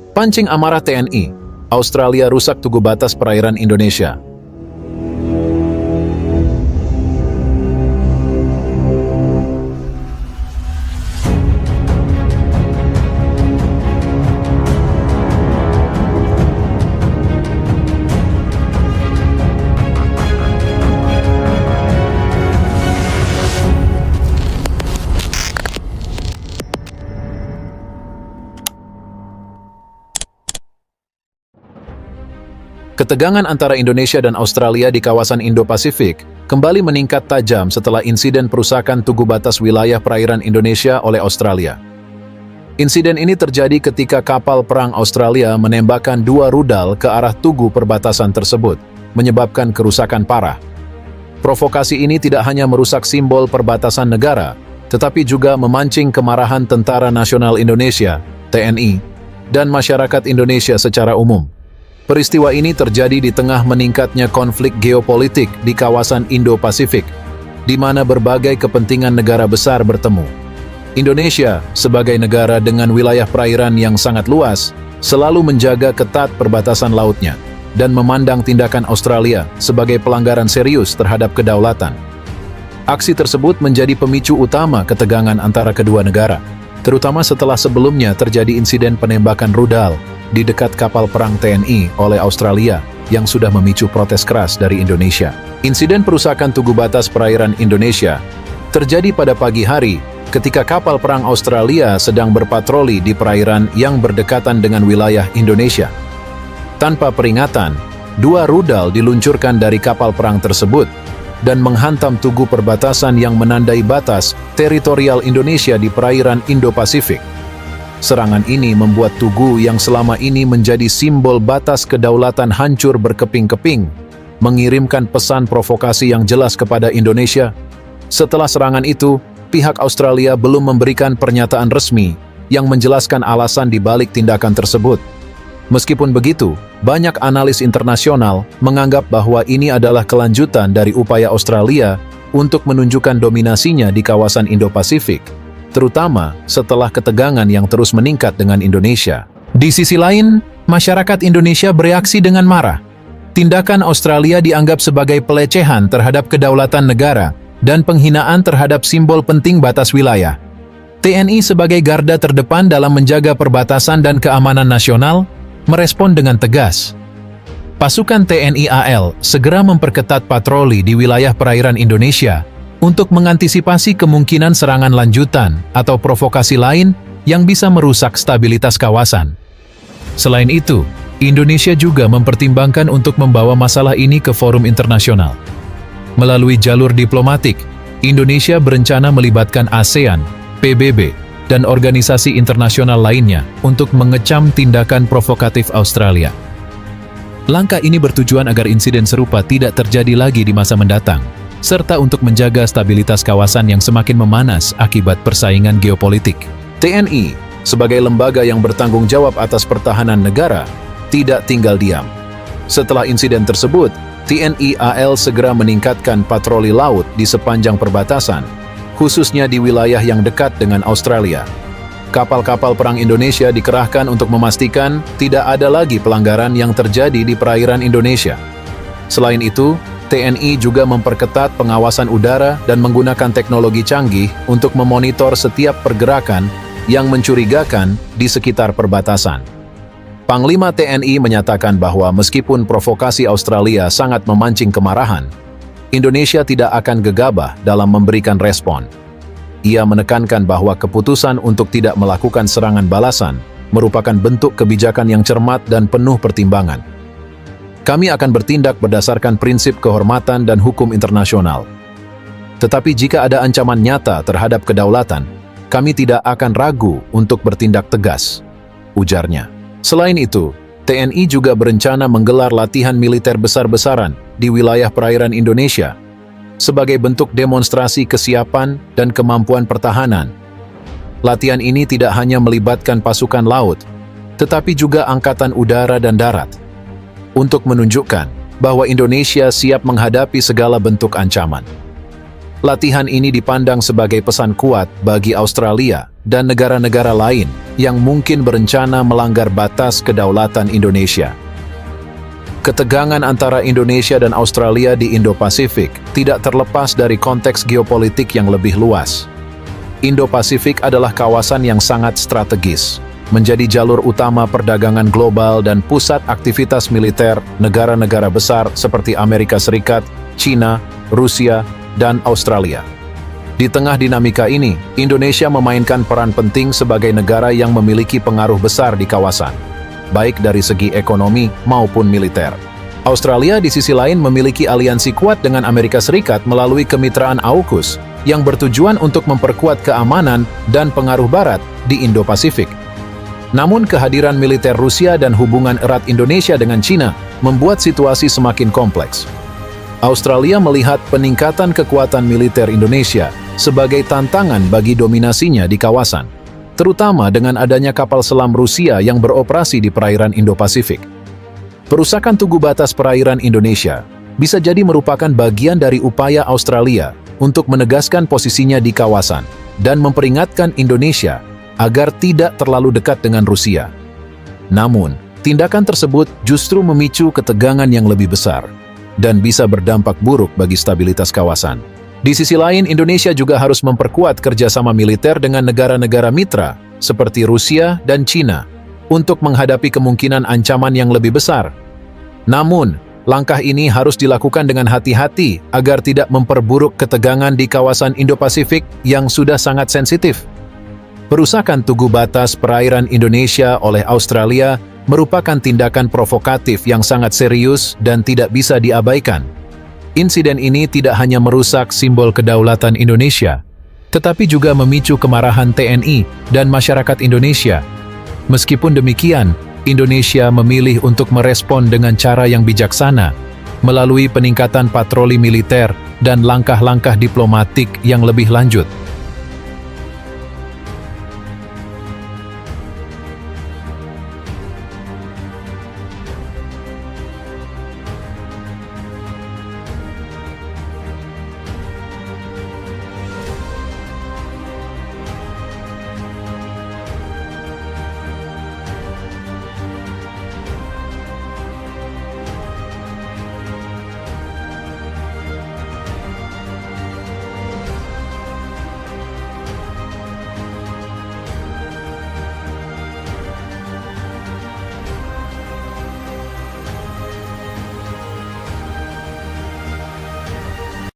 Pancing amarah TNI, Australia rusak tugu batas perairan Indonesia. Ketegangan antara Indonesia dan Australia di kawasan Indo-Pasifik kembali meningkat tajam setelah insiden perusakan tugu batas wilayah perairan Indonesia oleh Australia. Insiden ini terjadi ketika kapal perang Australia menembakkan 2 rudal ke arah tugu perbatasan tersebut, menyebabkan kerusakan parah. Provokasi ini tidak hanya merusak simbol perbatasan negara, tetapi juga memancing kemarahan Tentara Nasional Indonesia, TNI, dan masyarakat Indonesia secara umum. Peristiwa ini terjadi di tengah meningkatnya konflik geopolitik di kawasan Indo-Pasifik, di mana berbagai kepentingan negara besar bertemu. Indonesia, sebagai negara dengan wilayah perairan yang sangat luas, selalu menjaga ketat perbatasan lautnya dan memandang tindakan Australia sebagai pelanggaran serius terhadap kedaulatan. Aksi tersebut menjadi pemicu utama ketegangan antara kedua negara, terutama setelah sebelumnya terjadi insiden penembakan rudal di dekat kapal perang TNI oleh Australia yang sudah memicu protes keras dari Indonesia. Insiden perusakan tugu batas perairan Indonesia terjadi pada pagi hari ketika kapal perang Australia sedang berpatroli di perairan yang berdekatan dengan wilayah Indonesia. Tanpa peringatan, 2 rudal diluncurkan dari kapal perang tersebut dan menghantam tugu perbatasan yang menandai batas teritorial Indonesia di perairan Indo-Pasifik. Serangan ini membuat tugu yang selama ini menjadi simbol batas kedaulatan hancur berkeping-keping, mengirimkan pesan provokasi yang jelas kepada Indonesia. Setelah serangan itu, pihak Australia belum memberikan pernyataan resmi yang menjelaskan alasan di balik tindakan tersebut. Meskipun begitu, banyak analis internasional menganggap bahwa ini adalah kelanjutan dari upaya Australia untuk menunjukkan dominasinya di kawasan Indo-Pasifik, terutama setelah ketegangan yang terus meningkat dengan Indonesia. Di sisi lain, masyarakat Indonesia bereaksi dengan marah. Tindakan Australia dianggap sebagai pelecehan terhadap kedaulatan negara dan penghinaan terhadap simbol penting batas wilayah. TNI sebagai garda terdepan dalam menjaga perbatasan dan keamanan nasional, merespon dengan tegas. Pasukan TNI AL segera memperketat patroli di wilayah perairan Indonesia untuk mengantisipasi kemungkinan serangan lanjutan atau provokasi lain yang bisa merusak stabilitas kawasan. Selain itu, Indonesia juga mempertimbangkan untuk membawa masalah ini ke forum internasional. Melalui jalur diplomatik, Indonesia berencana melibatkan ASEAN, PBB, dan organisasi internasional lainnya untuk mengecam tindakan provokatif Australia. Langkah ini bertujuan agar insiden serupa tidak terjadi lagi di masa mendatang, serta untuk menjaga stabilitas kawasan yang semakin memanas akibat persaingan geopolitik. TNI, sebagai lembaga yang bertanggung jawab atas pertahanan negara, tidak tinggal diam. Setelah insiden tersebut, TNI AL segera meningkatkan patroli laut di sepanjang perbatasan, khususnya di wilayah yang dekat dengan Australia. Kapal-kapal perang Indonesia dikerahkan untuk memastikan tidak ada lagi pelanggaran yang terjadi di perairan Indonesia. Selain itu, TNI juga memperketat pengawasan udara dan menggunakan teknologi canggih untuk memonitor setiap pergerakan yang mencurigakan di sekitar perbatasan. Panglima TNI menyatakan bahwa meskipun provokasi Australia sangat memancing kemarahan, Indonesia tidak akan gegabah dalam memberikan respon. Ia menekankan bahwa keputusan untuk tidak melakukan serangan balasan merupakan bentuk kebijakan yang cermat dan penuh pertimbangan. Kami akan bertindak berdasarkan prinsip kehormatan dan hukum internasional. Tetapi jika ada ancaman nyata terhadap kedaulatan, kami tidak akan ragu untuk bertindak tegas, ujarnya. Selain itu, TNI juga berencana menggelar latihan militer besar-besaran di wilayah perairan Indonesia sebagai bentuk demonstrasi kesiapan dan kemampuan pertahanan. Latihan ini tidak hanya melibatkan pasukan laut, tetapi juga angkatan udara dan darat, untuk menunjukkan bahwa Indonesia siap menghadapi segala bentuk ancaman. Latihan ini dipandang sebagai pesan kuat bagi Australia dan negara-negara lain yang mungkin berencana melanggar batas kedaulatan Indonesia. Ketegangan antara Indonesia dan Australia di Indo-Pasifik tidak terlepas dari konteks geopolitik yang lebih luas. Indo-Pasifik adalah kawasan yang sangat strategis, menjadi jalur utama perdagangan global dan pusat aktivitas militer negara-negara besar seperti Amerika Serikat, China, Rusia, dan Australia. Di tengah dinamika ini, Indonesia memainkan peran penting sebagai negara yang memiliki pengaruh besar di kawasan, baik dari segi ekonomi maupun militer. Australia di sisi lain memiliki aliansi kuat dengan Amerika Serikat melalui kemitraan AUKUS yang bertujuan untuk memperkuat keamanan dan pengaruh Barat di Indo-Pasifik. Namun kehadiran militer Rusia dan hubungan erat Indonesia dengan China membuat situasi semakin kompleks. Australia melihat peningkatan kekuatan militer Indonesia sebagai tantangan bagi dominasinya di kawasan, terutama dengan adanya kapal selam Rusia yang beroperasi di perairan Indo-Pasifik. Perusakan tugu batas perairan Indonesia bisa jadi merupakan bagian dari upaya Australia untuk menegaskan posisinya di kawasan dan memperingatkan Indonesia agar tidak terlalu dekat dengan Rusia. Namun, tindakan tersebut justru memicu ketegangan yang lebih besar dan bisa berdampak buruk bagi stabilitas kawasan. Di sisi lain, Indonesia juga harus memperkuat kerjasama militer dengan negara-negara mitra seperti Rusia dan China untuk menghadapi kemungkinan ancaman yang lebih besar. Namun, langkah ini harus dilakukan dengan hati-hati agar tidak memperburuk ketegangan di kawasan Indo-Pasifik yang sudah sangat sensitif. Perusakan tugu batas perairan Indonesia oleh Australia merupakan tindakan provokatif yang sangat serius dan tidak bisa diabaikan. Insiden ini tidak hanya merusak simbol kedaulatan Indonesia, tetapi juga memicu kemarahan TNI dan masyarakat Indonesia. Meskipun demikian, Indonesia memilih untuk merespon dengan cara yang bijaksana, melalui peningkatan patroli militer dan langkah-langkah diplomatik yang lebih lanjut.